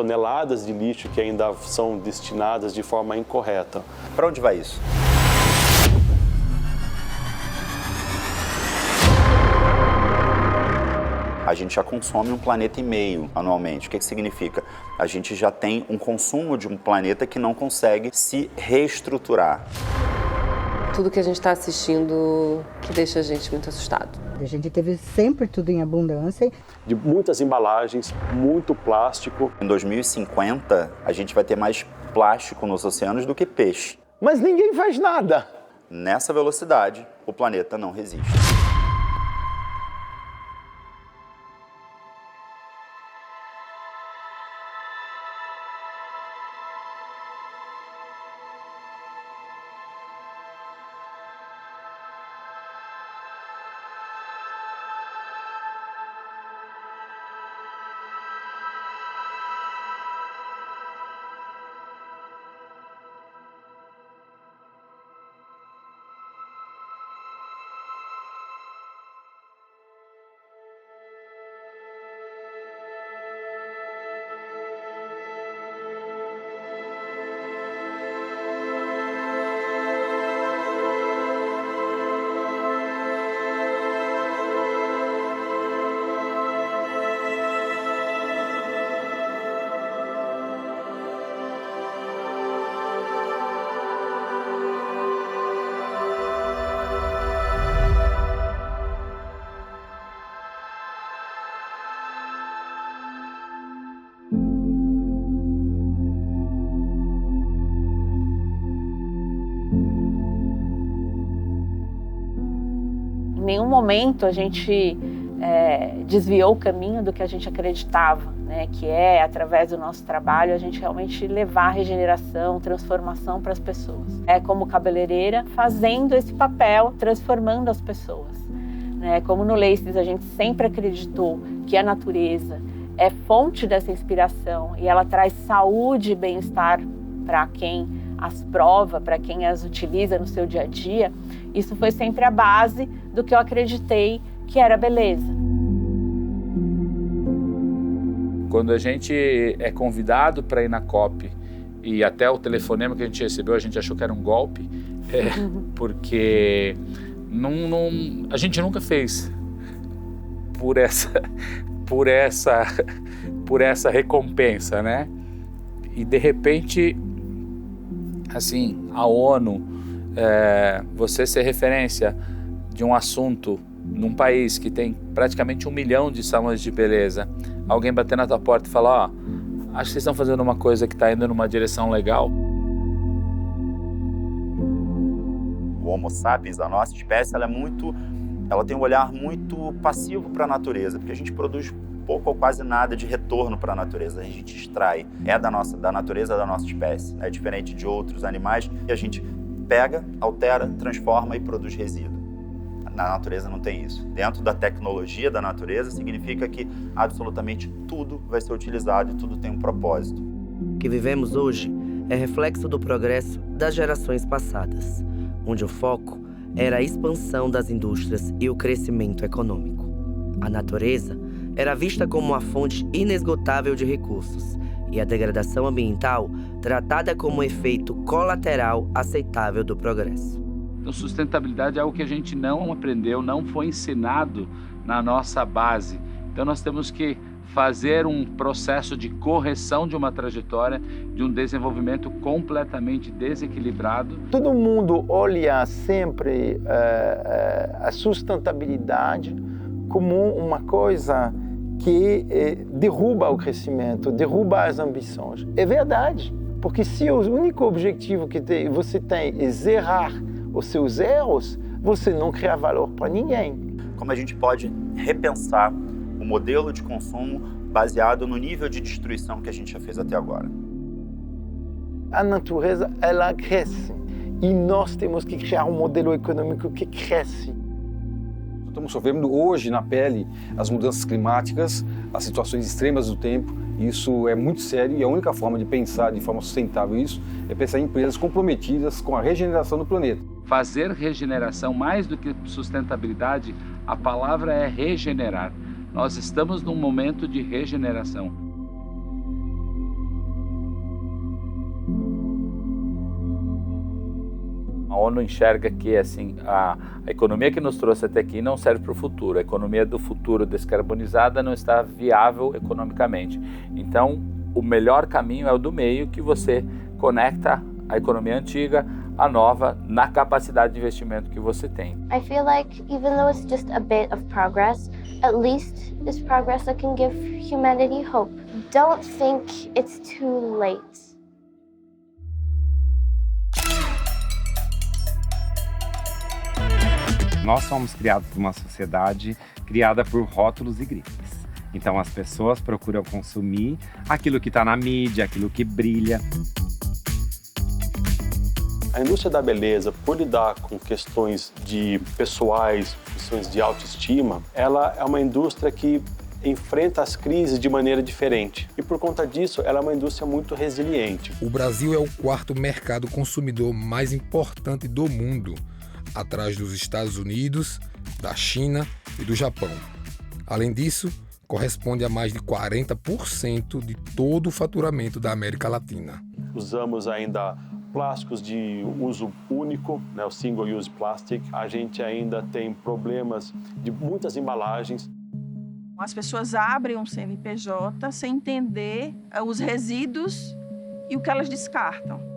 toneladas de lixo que ainda são destinadas de forma incorreta. Para onde vai isso? A gente já consome 1,5 planeta anualmente. O que significa? A gente já tem um consumo de um planeta que não consegue se reestruturar. Tudo que a gente está assistindo que deixa a gente muito assustado. A gente teve sempre tudo em abundância. De muitas embalagens, muito plástico. Em 2050, a gente vai ter mais plástico nos oceanos do que peixe. Mas ninguém faz nada. Nessa velocidade, o planeta não resiste. Em nenhum momento a gente desviou o caminho do que a gente acreditava, né? Que é, através do nosso trabalho, a gente realmente levar regeneração, transformação para as pessoas. É como cabeleireira, fazendo esse papel, transformando as pessoas. Né? Como no Laces, a gente sempre acreditou que a natureza é fonte dessa inspiração e ela traz saúde e bem-estar para quem as prova, para quem as utiliza no seu dia a dia. Isso foi sempre a base do que eu acreditei que era beleza. Quando a gente é convidado para ir na COP e até o telefonema que a gente recebeu, a gente achou que era um golpe, porque a gente nunca fez por essa recompensa, né? E de repente, assim, a ONU, você ser referência de um assunto num país que tem praticamente 1 milhão de salões de beleza, alguém bater na tua porta e falar, acho que vocês estão fazendo uma coisa que está indo numa direção legal. O Homo sapiens, a nossa espécie, ela tem um olhar muito passivo para a natureza, porque a gente produz pouco ou quase nada de retorno para a natureza, a gente extrai, da natureza da nossa espécie, é diferente de outros animais, e a gente pega, altera, transforma e produz resíduo. Na natureza não tem isso. Dentro da tecnologia da natureza significa que absolutamente tudo vai ser utilizado e tudo tem um propósito. O que vivemos hoje é reflexo do progresso das gerações passadas, onde o foco era a expansão das indústrias e o crescimento econômico. A natureza era vista como uma fonte inesgotável de recursos e a degradação ambiental tratada como um efeito colateral aceitável do progresso. Então, sustentabilidade é algo que a gente não aprendeu, não foi ensinado na nossa base. Então, nós temos que fazer um processo de correção de uma trajetória, de um desenvolvimento completamente desequilibrado. Todo mundo olha sempre a sustentabilidade como uma coisa que derruba o crescimento, derruba as ambições. É verdade, porque se o único objetivo que você tem é zerar os seus erros, você não cria valor para ninguém. Como a gente pode repensar o modelo de consumo baseado no nível de destruição que a gente já fez até agora? A natureza, ela cresce e nós temos que criar um modelo econômico que cresce. Estamos sofrendo hoje na pele as mudanças climáticas, as situações extremas do tempo. Isso é muito sério e a única forma de pensar de forma sustentável isso é pensar em empresas comprometidas com a regeneração do planeta. Fazer regeneração, mais do que sustentabilidade, a palavra é regenerar. Nós estamos num momento de regeneração. A ONU enxerga que assim, a economia que nos trouxe até aqui não serve para o futuro. A economia do futuro descarbonizada não está viável economicamente. Então, o melhor caminho é o do meio, que você conecta a economia antiga à nova na capacidade de investimento que você tem. I feel like even though it's just a bit of progress, at least it's progress that can give humanity hope. Don't think it's too late. Nós somos criados por uma sociedade criada por rótulos e grifes. Então as pessoas procuram consumir aquilo que está na mídia, aquilo que brilha. A indústria da beleza, por lidar com questões de pessoais, questões de autoestima, ela é uma indústria que enfrenta as crises de maneira diferente. E por conta disso, ela é uma indústria muito resiliente. O Brasil é o quarto mercado consumidor mais importante do mundo, atrás dos Estados Unidos, da China e do Japão. Além disso, corresponde a mais de 40% de todo o faturamento da América Latina. Usamos ainda plásticos de uso único, né, o single use plastic. A gente ainda tem problemas de muitas embalagens. As pessoas abrem um CNPJ sem entender os resíduos e o que elas descartam.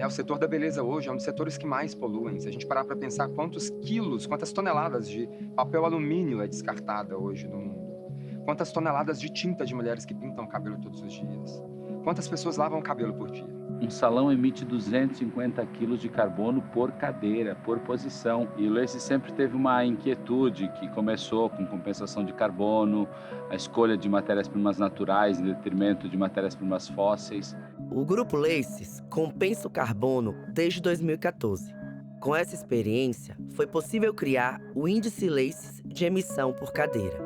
O setor da beleza hoje é um dos setores que mais poluem. Se a gente parar para pensar quantos quilos, quantas toneladas de papel alumínio é descartada hoje no mundo, quantas toneladas de tinta de mulheres que pintam o cabelo todos os dias, quantas pessoas lavam o cabelo por dia. Um salão emite 250 quilos de carbono por cadeira, por posição. E o Lacy sempre teve uma inquietude que começou com compensação de carbono, a escolha de matérias-primas naturais em detrimento de matérias-primas fósseis. O Grupo Lacy compensa o carbono desde 2014. Com essa experiência, foi possível criar o Índice Lacy de emissão por cadeira.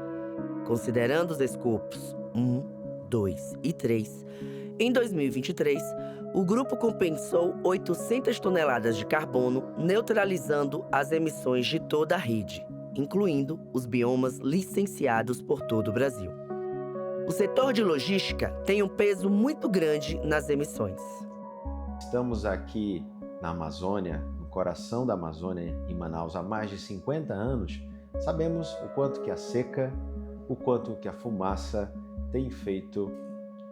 Considerando os escopos 1, 2 e 3, em 2023, o grupo compensou 800 toneladas de carbono, neutralizando as emissões de toda a rede, incluindo os biomas licenciados por todo o Brasil. O setor de logística tem um peso muito grande nas emissões. Estamos aqui na Amazônia, no coração da Amazônia, em Manaus, há mais de 50 anos. Sabemos o quanto que a seca, o quanto que a fumaça tem feito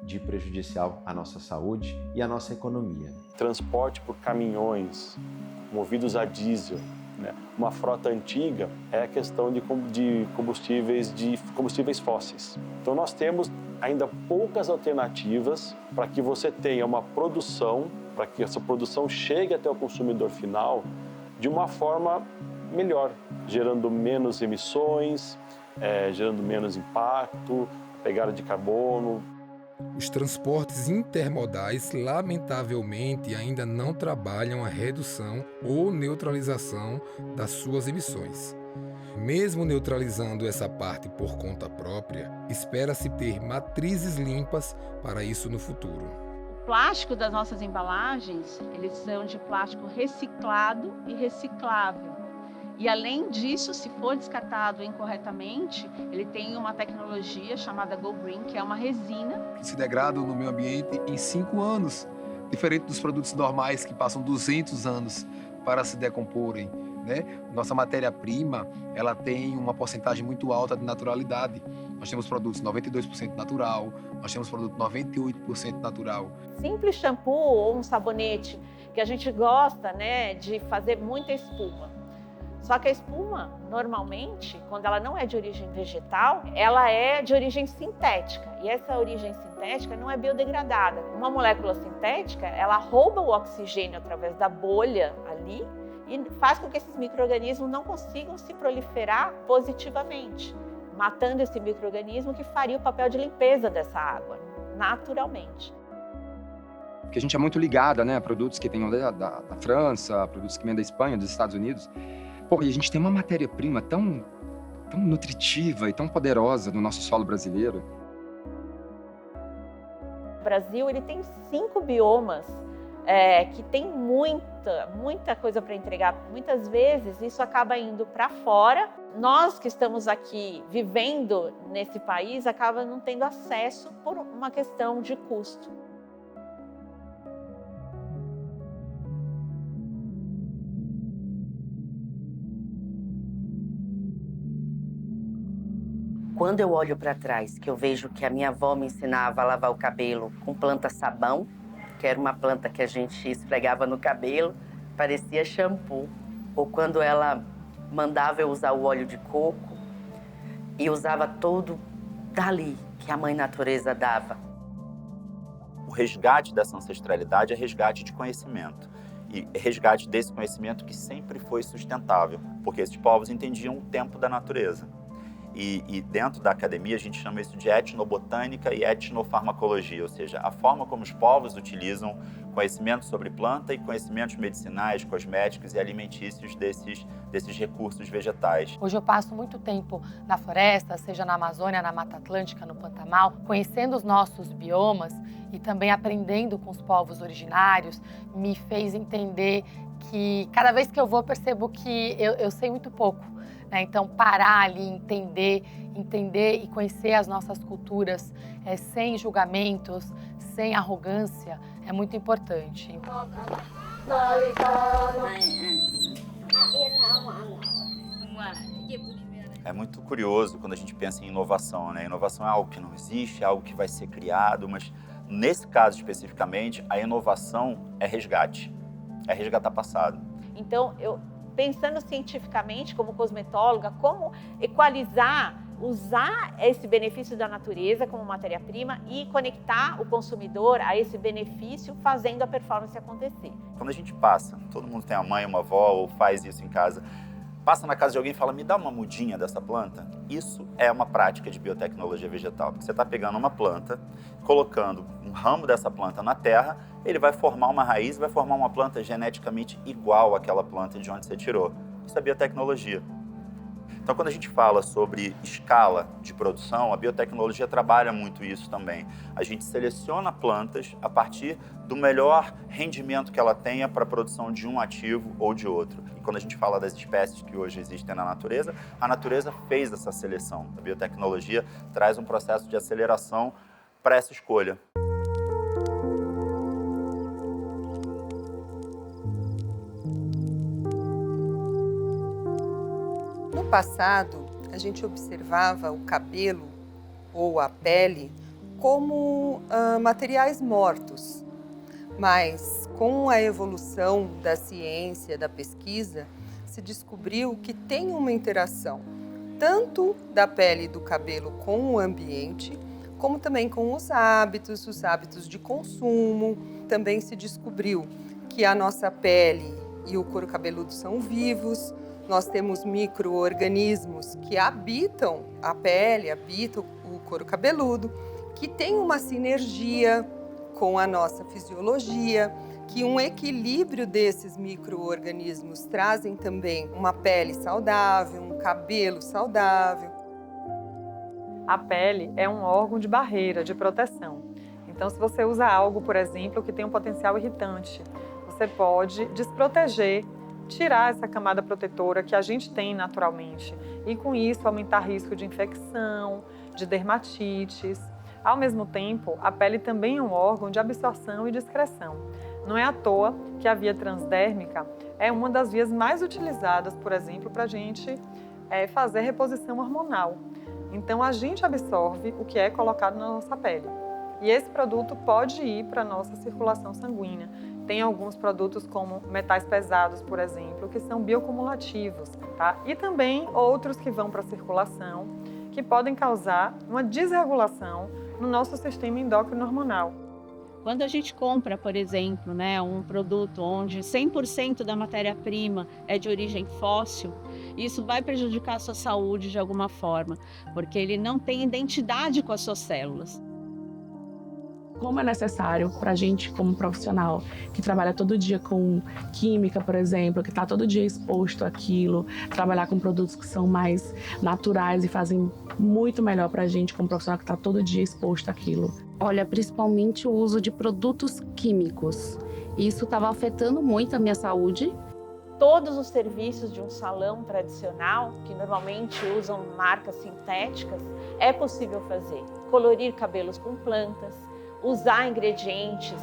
de prejudicial à nossa saúde e à nossa economia. Transporte por caminhões movidos a diesel, né? Uma frota antiga é a questão de combustíveis fósseis. Então nós temos ainda poucas alternativas para que você tenha uma produção, para que essa produção chegue até o consumidor final de uma forma melhor, gerando menos emissões, gerando menos impacto, pegada de carbono. Os transportes intermodais, lamentavelmente, ainda não trabalham a redução ou neutralização das suas emissões. Mesmo neutralizando essa parte por conta própria, espera-se ter matrizes limpas para isso no futuro. O plástico das nossas embalagens, eles são de plástico reciclado e reciclável. E além disso, se for descartado incorretamente, ele tem uma tecnologia chamada Go Green, que é uma resina que se degrada no meio ambiente em 5 anos, diferente dos produtos normais que passam 200 anos para se decomporem, né? Nossa matéria-prima, ela tem uma porcentagem muito alta de naturalidade. Nós temos produtos 92% natural, nós temos produto 98% natural. Simples shampoo ou um sabonete que a gente gosta, né, de fazer muita espuma. Só que a espuma, normalmente, quando ela não é de origem vegetal, ela é de origem sintética. E essa origem sintética não é biodegradada. Uma molécula sintética, ela rouba o oxigênio através da bolha ali e faz com que esses micro-organismos não consigam se proliferar positivamente, matando esse micro-organismo que faria o papel de limpeza dessa água, naturalmente. Porque a gente é muito ligada, né, a produtos que vêm da França, produtos que vêm da Espanha, dos Estados Unidos. E a gente tem uma matéria-prima tão nutritiva e tão poderosa no nosso solo brasileiro. O Brasil ele tem 5 biomas que tem muita coisa para entregar. Muitas vezes isso acaba indo para fora. Nós que estamos aqui vivendo nesse país acaba não tendo acesso por uma questão de custo. Quando eu olho para trás, que eu vejo que a minha avó me ensinava a lavar o cabelo com planta-sabão, que era uma planta que a gente esfregava no cabelo, parecia shampoo. Ou quando ela mandava eu usar o óleo de coco e usava todo dali que a Mãe Natureza dava. O resgate dessa ancestralidade é resgate de conhecimento. E resgate desse conhecimento que sempre foi sustentável, porque esses povos entendiam o tempo da natureza. E dentro da academia a gente chama isso de etnobotânica e etnofarmacologia, ou seja, a forma como os povos utilizam conhecimentos sobre planta e conhecimentos medicinais, cosméticos e alimentícios desses recursos vegetais. Hoje eu passo muito tempo na floresta, seja na Amazônia, na Mata Atlântica, no Pantanal, conhecendo os nossos biomas e também aprendendo com os povos originários, me fez entender que cada vez que eu vou eu percebo que eu sei muito pouco. Então, parar ali, entender e conhecer as nossas culturas sem julgamentos, sem arrogância, é muito importante. É muito curioso quando a gente pensa em inovação, né? Inovação é algo que não existe, é algo que vai ser criado, mas nesse caso especificamente, a inovação é resgate, é resgatar passado. Então, pensando cientificamente como cosmetóloga, como equalizar, usar esse benefício da natureza como matéria-prima e conectar o consumidor a esse benefício, fazendo a performance acontecer. Quando a gente passa, todo mundo tem uma mãe, uma avó ou faz isso em casa, passa na casa de alguém e fala, me dá uma mudinha dessa planta. Isso é uma prática de biotecnologia vegetal, porque você está pegando uma planta, colocando um ramo dessa planta na terra, ele vai formar uma raiz, vai formar uma planta geneticamente igual àquela planta de onde você tirou. Isso é biotecnologia. Então, quando a gente fala sobre escala de produção, a biotecnologia trabalha muito isso também. A gente seleciona plantas a partir do melhor rendimento que ela tenha para a produção de um ativo ou de outro. E quando a gente fala das espécies que hoje existem na natureza, a natureza fez essa seleção. A biotecnologia traz um processo de aceleração para essa escolha. No passado, a gente observava o cabelo ou a pele como materiais mortos. Mas com a evolução da ciência, da pesquisa, se descobriu que tem uma interação tanto da pele e do cabelo com o ambiente, como também com os hábitos de consumo. Também se descobriu que a nossa pele e o couro cabeludo são vivos. Nós temos micro-organismos que habitam a pele, habitam o couro cabeludo, que tem uma sinergia com a nossa fisiologia, que um equilíbrio desses micro-organismos trazem também uma pele saudável, um cabelo saudável. A pele é um órgão de barreira, de proteção. Então, se você usa algo, por exemplo, que tem um potencial irritante, você pode desproteger, tirar essa camada protetora que a gente tem naturalmente e, com isso, aumentar risco de infecção, de dermatites. Ao mesmo tempo, a pele também é um órgão de absorção e de excreção. Não é à toa que a via transdérmica é uma das vias mais utilizadas, por exemplo, para a gente fazer reposição hormonal. Então, a gente absorve o que é colocado na nossa pele. E esse produto pode ir para a nossa circulação sanguínea. Tem alguns produtos como metais pesados, por exemplo, que são bioacumulativos, tá? E também outros que vão para a circulação, que podem causar uma desregulação no nosso sistema endócrino hormonal. Quando a gente compra, por exemplo, um produto onde 100% da matéria-prima é de origem fóssil, isso vai prejudicar a sua saúde de alguma forma, porque ele não tem identidade com as suas células. Como é necessário para a gente, como profissional, que trabalha todo dia com química, por exemplo, que está todo dia exposto àquilo, trabalhar com produtos que são mais naturais e fazem muito melhor para a gente, como profissional que está todo dia exposto àquilo. Olha, principalmente o uso de produtos químicos. Isso estava afetando muito a minha saúde. Todos os serviços de um salão tradicional, que normalmente usam marcas sintéticas, é possível fazer. Colorir cabelos com plantas, usar ingredientes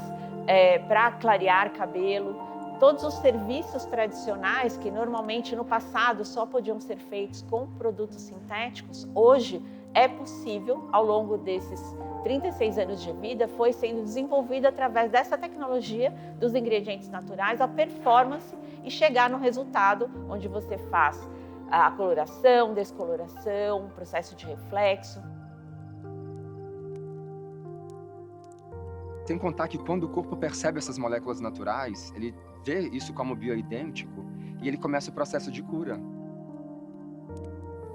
para clarear cabelo. Todos os serviços tradicionais que normalmente no passado só podiam ser feitos com produtos sintéticos, hoje é possível, ao longo desses 36 anos de vida, foi sendo desenvolvida através dessa tecnologia dos ingredientes naturais, a performance e chegar no resultado onde você faz a coloração, descoloração, processo de reflexo. Sem contar que quando o corpo percebe essas moléculas naturais, ele vê isso como bioidêntico e ele começa o processo de cura.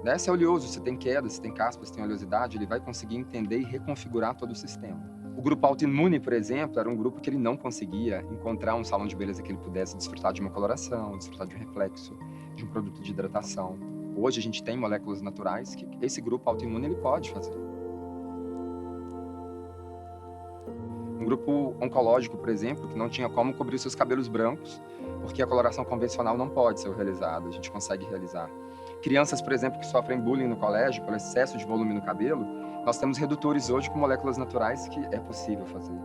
Né? Se é oleoso, se tem queda, se tem caspa, se tem oleosidade, ele vai conseguir entender e reconfigurar todo o sistema. O grupo autoimune, por exemplo, era um grupo que ele não conseguia encontrar um salão de beleza que ele pudesse desfrutar de uma coloração, desfrutar de um reflexo, de um produto de hidratação. Hoje a gente tem moléculas naturais que esse grupo autoimune ele pode fazer. Um grupo oncológico, por exemplo, que não tinha como cobrir seus cabelos brancos, porque a coloração convencional não pode ser realizada, a gente consegue realizar. Crianças, por exemplo, que sofrem bullying no colégio pelo excesso de volume no cabelo, nós temos redutores hoje com moléculas naturais que é possível fazer.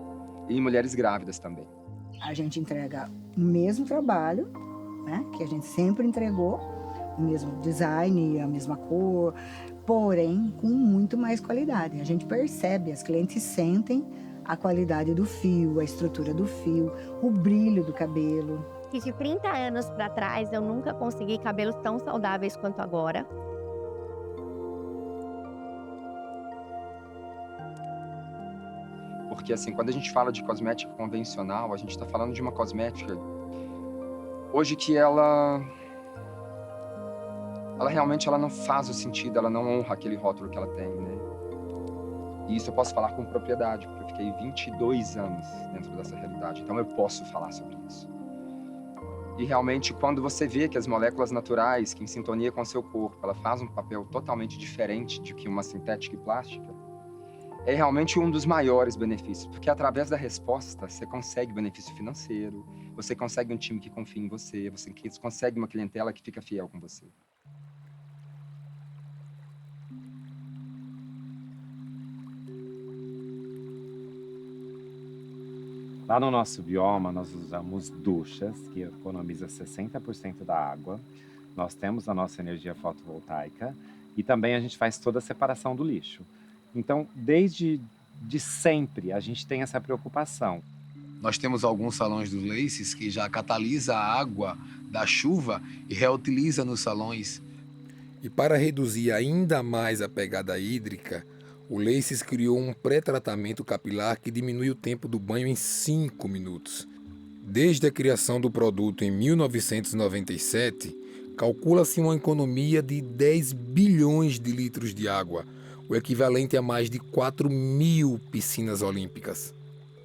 E em mulheres grávidas também. A gente entrega o mesmo trabalho, né, que a gente sempre entregou, o mesmo design, a mesma cor, porém com muito mais qualidade. A gente percebe, as clientes sentem a qualidade do fio, a estrutura do fio, o brilho do cabelo. E de 30 anos para trás, eu nunca consegui cabelos tão saudáveis quanto agora. Porque, assim, quando a gente fala de cosmética convencional, a gente está falando de uma cosmética hoje que ela realmente não faz o sentido, ela não honra aquele rótulo que ela tem, né? E isso eu posso falar com propriedade, porque eu fiquei 22 anos dentro dessa realidade, então eu posso falar sobre isso. E realmente, quando você vê que as moléculas naturais, que em sintonia com o seu corpo, ela faz um papel totalmente diferente de que uma sintética e plástica, é realmente um dos maiores benefícios, porque através da resposta você consegue benefício financeiro, você consegue um time que confia em você, você consegue uma clientela que fica fiel com você. Lá no nosso bioma, nós usamos duchas, que economiza 60% da água. Nós temos a nossa energia fotovoltaica e também a gente faz toda a separação do lixo. Então, desde sempre, a gente tem essa preocupação. Nós temos alguns salões do Laces que já catalisa a água da chuva e reutiliza nos salões. E para reduzir ainda mais a pegada hídrica, o Laces criou um pré-tratamento capilar que diminui o tempo do banho em 5 minutos. Desde a criação do produto em 1997, calcula-se uma economia de 10 bilhões de litros de água, o equivalente a mais de 4.000 piscinas olímpicas.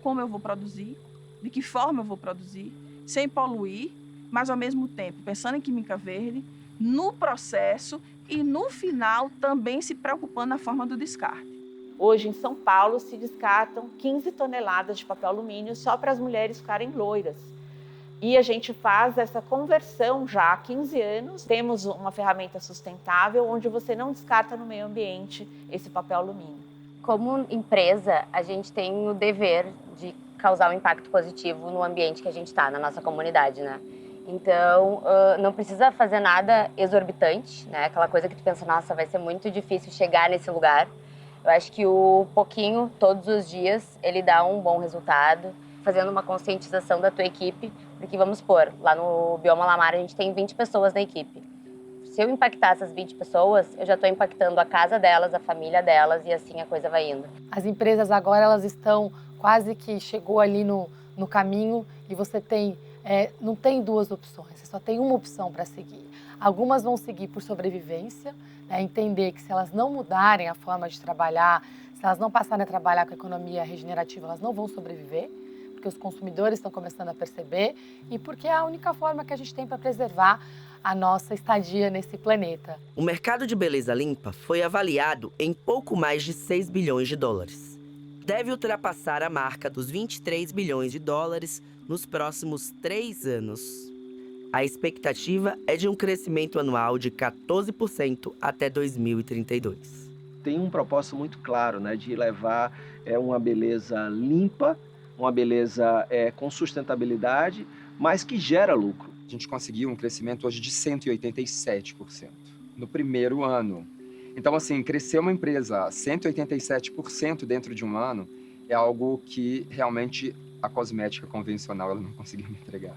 Como eu vou produzir, de que forma eu vou produzir, sem poluir, mas ao mesmo tempo pensando em química verde, no processo e no final também se preocupando na forma do descarte. Hoje, em São Paulo, se descartam 15 toneladas de papel alumínio só para as mulheres ficarem loiras. E a gente faz essa conversão já há 15 anos. Temos uma ferramenta sustentável onde você não descarta no meio ambiente esse papel alumínio. Como empresa, a gente tem o dever de causar um impacto positivo no ambiente que a gente está, na nossa comunidade, né? Então, não precisa fazer nada exorbitante, né? Aquela coisa que tu pensa, nossa, vai ser muito difícil chegar nesse lugar. Eu acho que o pouquinho, todos os dias, ele dá um bom resultado, fazendo uma conscientização da tua equipe, porque vamos supor, lá no Bioma Lamar a gente tem 20 pessoas na equipe. Se eu impactar essas 20 pessoas, eu já estou impactando a casa delas, a família delas, e assim a coisa vai indo. As empresas agora, elas estão quase que chegou ali no caminho e você tem, não tem duas opções, você só tem uma opção para seguir. Algumas vão seguir por sobrevivência, né, entender que se elas não mudarem a forma de trabalhar, se elas não passarem a trabalhar com a economia regenerativa, elas não vão sobreviver, porque os consumidores estão começando a perceber e porque é a única forma que a gente tem para preservar a nossa estadia nesse planeta. O mercado de beleza limpa foi avaliado em pouco mais de 6 bilhões de dólares. Deve ultrapassar a marca dos 23 bilhões de dólares nos próximos 3 anos. A expectativa é de um crescimento anual de 14% até 2032. Tem um propósito muito claro, né, de levar uma beleza limpa, uma beleza com sustentabilidade, mas que gera lucro. A gente conseguiu um crescimento hoje de 187% no primeiro ano. Então, assim, crescer uma empresa 187% dentro de um ano é algo que realmente a cosmética convencional ela não conseguiu me entregar.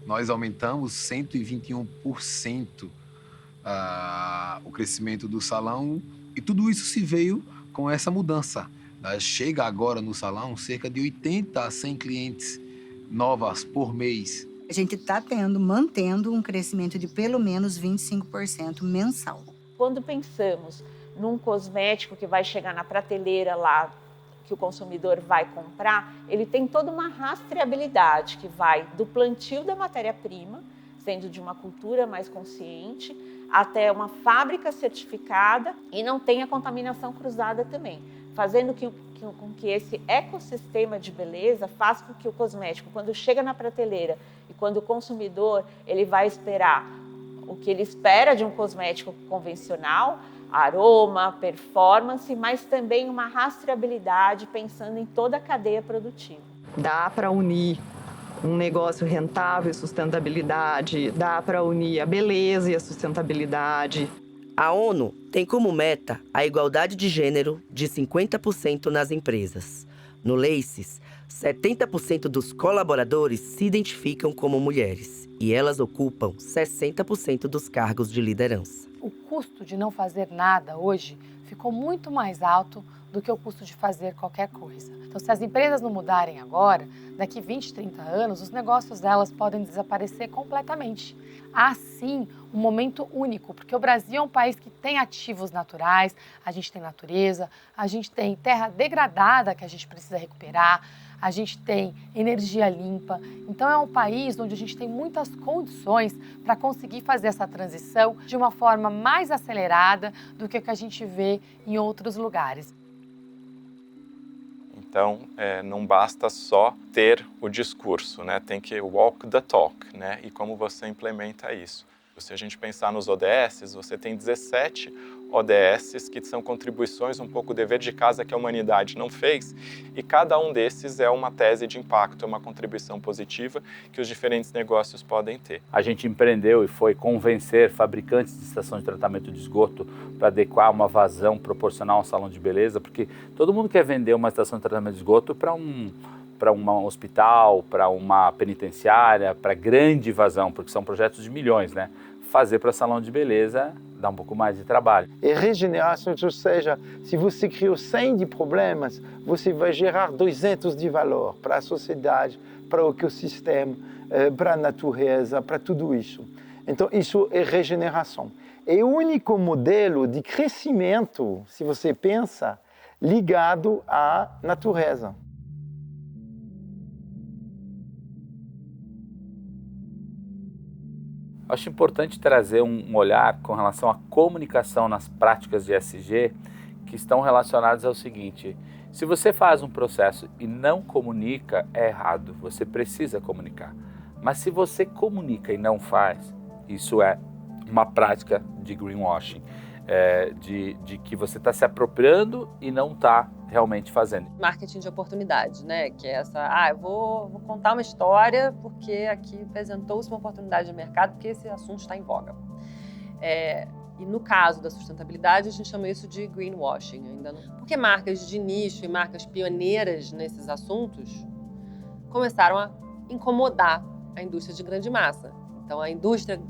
Nós aumentamos 121% o crescimento do salão e tudo isso se veio com essa mudança. Chega agora no salão cerca de 80 a 100 clientes novas por mês. A gente está mantendo um crescimento de pelo menos 25% mensal. Quando pensamos num cosmético que vai chegar na prateleira lá, que o consumidor vai comprar, ele tem toda uma rastreabilidade que vai do plantio da matéria-prima, sendo de uma cultura mais consciente, até uma fábrica certificada e não tem a contaminação cruzada também, fazendo com que esse ecossistema de beleza faça com que o cosmético, quando chega na prateleira e quando o consumidor ele vai esperar o que ele espera de um cosmético convencional, aroma, performance, mas também uma rastreabilidade pensando em toda a cadeia produtiva. Dá para unir um negócio rentável e sustentabilidade, dá para unir a beleza e a sustentabilidade. A ONU tem como meta a igualdade de gênero de 50% nas empresas. No Laces, 70% dos colaboradores se identificam como mulheres e elas ocupam 60% dos cargos de liderança. O custo de não fazer nada hoje ficou muito mais alto do que o custo de fazer qualquer coisa. Então, se as empresas não mudarem agora, daqui 20, 30 anos, os negócios delas podem desaparecer completamente. Há, sim, um momento único, porque o Brasil é um país que tem ativos naturais, a gente tem natureza, a gente tem terra degradada que a gente precisa recuperar, a gente tem energia limpa. Então, é um país onde a gente tem muitas condições para conseguir fazer essa transição de uma forma mais acelerada do que o que a gente vê em outros lugares. Então, não basta só ter o discurso, né? Tem que walk the talk, né? E como você implementa isso. Se a gente pensar nos ODS, você tem 17 ODS que são contribuições, um pouco dever de casa que a humanidade não fez, e cada um desses é uma tese de impacto, é uma contribuição positiva que os diferentes negócios podem ter. A gente empreendeu e foi convencer fabricantes de estações de tratamento de esgoto para adequar uma vazão proporcional a um salão de beleza, porque todo mundo quer vender uma estação de tratamento de esgoto para um hospital, para uma penitenciária, para grande vazão, porque são projetos de milhões, né? Fazer para salão de beleza dá um pouco mais de trabalho. E regeneração, ou seja, se você criou 100 de problemas, você vai gerar 200 de valor para a sociedade, para o ecossistema, para a natureza, para tudo isso. Então, isso é regeneração. É o único modelo de crescimento, se você pensa, ligado à natureza. Acho importante trazer um olhar com relação à comunicação nas práticas de ESG que estão relacionadas ao seguinte: se você faz um processo e não comunica, é errado, você precisa comunicar. Mas se você comunica e não faz, isso é uma prática de greenwashing, de que você está se apropriando e não está realmente fazendo. Marketing de oportunidade, né? Que é essa, eu vou contar uma história porque aqui apresentou-se uma oportunidade de mercado, porque esse assunto está em voga. E no caso da sustentabilidade, a gente chama isso de greenwashing. Ainda não... Porque marcas de nicho e marcas pioneiras nesses assuntos começaram a incomodar a indústria de grande massa. Então, a indústria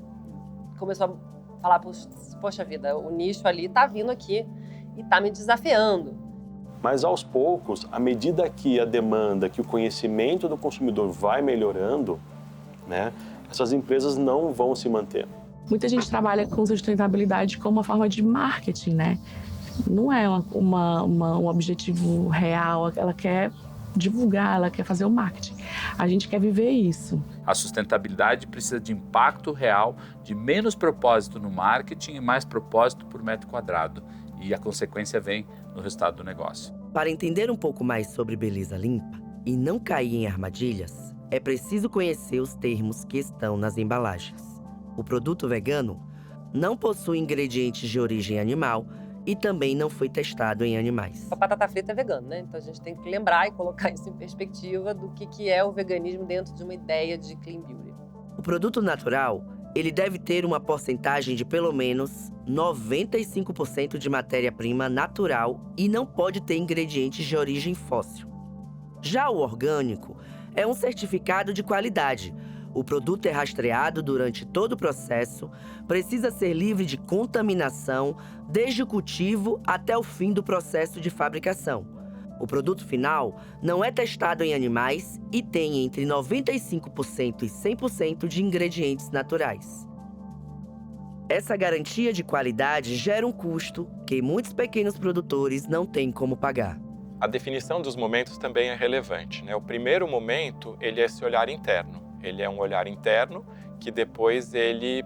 começou a falar, poxa vida, o nicho ali está vindo aqui e está me desafiando. Mas aos poucos, à medida que a demanda, que o conhecimento do consumidor vai melhorando, né, essas empresas não vão se manter. Muita gente trabalha com sustentabilidade como uma forma de marketing, né? Não é um objetivo real, ela quer divulgar, ela quer fazer o marketing. A gente quer viver isso. A sustentabilidade precisa de impacto real, de menos propósito no marketing e mais propósito por metro quadrado. E a consequência vem no resultado do negócio. Para entender um pouco mais sobre beleza limpa e não cair em armadilhas, é preciso conhecer os termos que estão nas embalagens. O produto vegano não possui ingredientes de origem animal e também não foi testado em animais. A batata frita é vegana, né? Então a gente tem que lembrar e colocar isso em perspectiva do que é o veganismo dentro de uma ideia de clean beauty. O produto natural ele deve ter uma porcentagem de pelo menos 95% de matéria-prima natural e não pode ter ingredientes de origem fóssil. Já o orgânico é um certificado de qualidade. O produto é rastreado durante todo o processo, precisa ser livre de contaminação, desde o cultivo até o fim do processo de fabricação. O produto final não é testado em animais e tem entre 95% e 100% de ingredientes naturais. Essa garantia de qualidade gera um custo que muitos pequenos produtores não têm como pagar. A definição dos momentos também é relevante, né? O primeiro momento, ele é esse olhar interno. Ele é um olhar interno que depois ele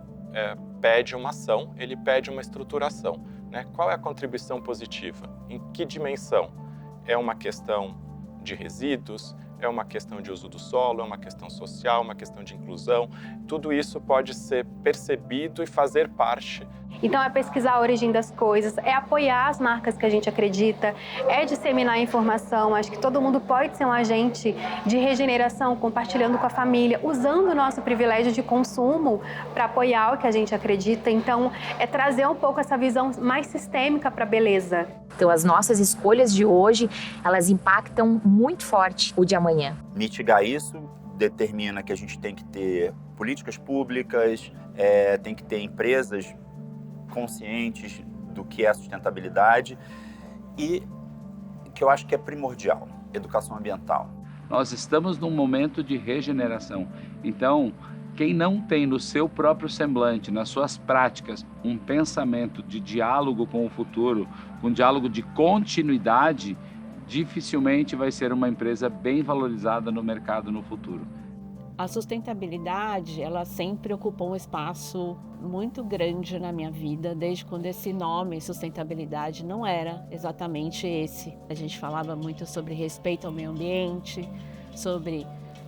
pede uma ação, ele pede uma estruturação, né? Qual é a contribuição positiva? Em que dimensão? É uma questão de resíduos? É uma questão de uso do solo? É uma questão social? Uma questão de inclusão? Tudo isso pode ser percebido e fazer parte. Então é pesquisar a origem das coisas, é apoiar as marcas que a gente acredita, é disseminar a informação. Acho que todo mundo pode ser um agente de regeneração, compartilhando com a família, usando o nosso privilégio de consumo para apoiar o que a gente acredita. Então é trazer um pouco essa visão mais sistêmica para a beleza. Então as nossas escolhas de hoje, elas impactam muito forte o de amanhã. Mitigar isso determina que a gente tem que ter políticas públicas, tem que ter empresas conscientes do que é sustentabilidade e que eu acho que é primordial, educação ambiental. Nós estamos num momento de regeneração. Então, quem não tem no seu próprio semblante, nas suas práticas, um pensamento de diálogo com o futuro, um diálogo de continuidade, dificilmente vai ser uma empresa bem valorizada no mercado no futuro. A sustentabilidade, ela sempre ocupou um espaço muito grande na minha vida, desde quando esse nome, sustentabilidade, não era exatamente esse. A gente falava muito sobre respeito ao meio ambiente, sobre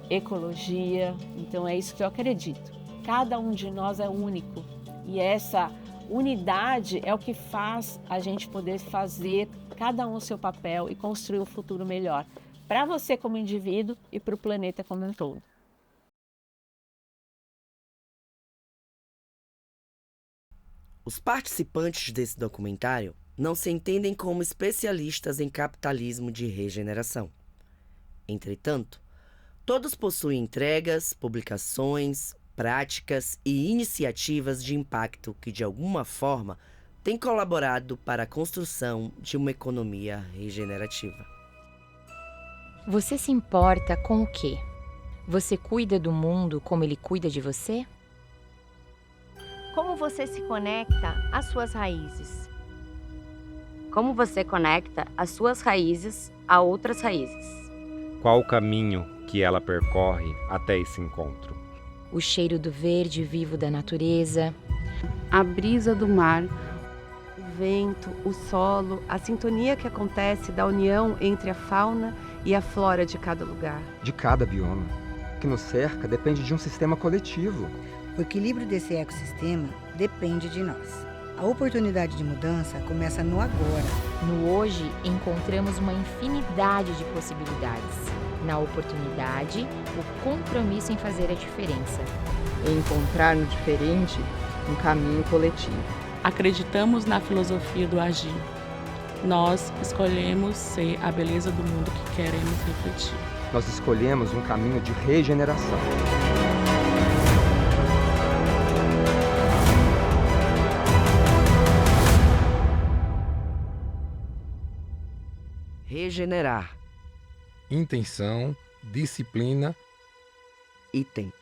ecologia, então é isso que eu acredito. Cada um de nós é único e essa unidade é o que faz a gente poder fazer cada um o seu papel e construir um futuro melhor para você como indivíduo e para o planeta como um todo. Os participantes desse documentário não se entendem como especialistas em capitalismo de regeneração. Entretanto, todos possuem entregas, publicações, práticas e iniciativas de impacto que, de alguma forma, têm colaborado para a construção de uma economia regenerativa. Você se importa com o quê? Você cuida do mundo como ele cuida de você? Como você se conecta às suas raízes? Como você conecta as suas raízes a outras raízes? Qual o caminho que ela percorre até esse encontro? O cheiro do verde vivo da natureza. A brisa do mar. O vento, o solo, a sintonia que acontece da união entre a fauna e a flora de cada lugar. De cada bioma. O que nos cerca depende de um sistema coletivo. O equilíbrio desse ecossistema depende de nós. A oportunidade de mudança começa no agora. No hoje, encontramos uma infinidade de possibilidades. Na oportunidade, o compromisso em fazer a diferença. Encontrar no diferente um caminho coletivo. Acreditamos na filosofia do agir. Nós escolhemos ser a beleza do mundo que queremos refletir. Nós escolhemos um caminho de regeneração. Regenerar. Intenção, disciplina e tempo.